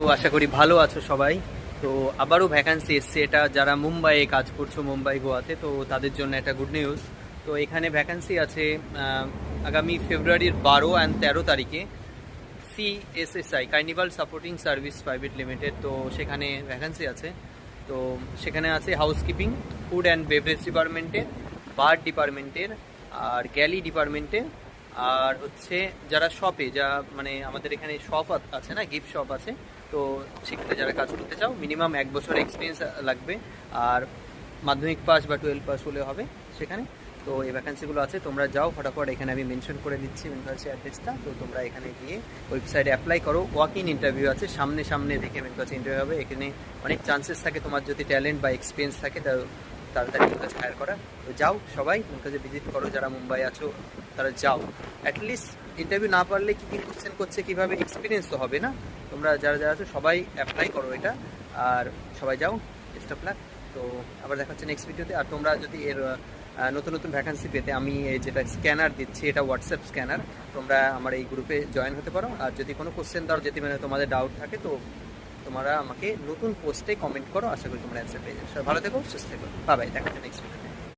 তো আশা করি ভালো আছো সবাই। তো আবারও ভ্যাকান্সি এসছে, এটা যারা মুম্বাইয়ে কাজ করছো, মুম্বাই গোয়াতে, তো তাদের জন্য একটা গুড নিউজ। তো এখানে ভ্যাকান্সি আছে আগামী ফেব্রুয়ারির 12 অ্যান্ড 13 তারিখে। CSSI carnival supporting service private limited, তো সেখানে ভ্যাকান্সি আছে। তো সেখানে আছে হাউসকিপিং, ফুড অ্যান্ড বেভারেজ ডিপার্টমেন্টের, বার ডিপার্টমেন্টের, আর গ্যালি ডিপার্টমেন্টের, আর হচ্ছে যারা শপে, যা মানে আমাদের এখানে শপ আছে না, গিফট শপ আছে, তো সেখানে যারা কাজ করতে চাও মিনিমাম 1 বছর এক্সপিরিয়েন্স লাগবে। আর মাধ্যমিক পাস বা 12 পাস হলে হবে সেখানে। তো এই ভ্যাকান্সিগুলো আছে, তোমরা যাও ফটাফট। এখানে আমি মেনশন করে দিচ্ছি মেনকালসি অ্যাড্রেসটা, তো তোমরা এখানে গিয়ে ওয়েবসাইটে অ্যাপ্লাই করো। ওয়াক ইন ইন্টারভিউ আছে, সামনে সামনে দেখে মেনকালসি ইন্টারভিউ হবে। এখানে অনেক চান্সেস থাকে, তোমার যদি ট্যালেন্ট বা এক্সপিরিয়েন্স থাকে তাড়াতাড়ি মেনকালসি হায়ার করা। তো যাও সবাই মেনকালসি ভিজিট করো, যারা মুম্বাই আছো তারা যাও। অ্যাটলিস্ট ইন্টারভিউ না পারলে কী কী কোশ্চেন করছে, কীভাবে এক্সপিরিয়েন্স তো হবে না। তোমরা যারা যারা আছো সবাই অ্যাপ্লাই করো এটা, আর সবাই যাও। Best of luck. তো আবার দেখা হচ্ছে নেক্সট ভিডিওতে। আর তোমরা যদি এর নতুন নতুন ভ্যাকান্সি পেতে আমি এই যেটা স্ক্যানার দিচ্ছি, এটা হোয়াটসঅ্যাপ স্ক্যানার, তোমরা আমার এই গ্রুপে জয়েন হতে পারো। আর যদি কোনো কোশ্চেন দাও, যদি মানে তোমাদের ডাউট থাকে, তো তোমরা আমাকে নতুন পোস্টে কমেন্ট করো, আশা করি তোমরা অ্যান্সার পেয়ে যাবে। সবাই ভালো থেকো, সুস্থ থেকো, বাই বাই, দেখা হচ্ছে নেক্সট ভিডিওতে।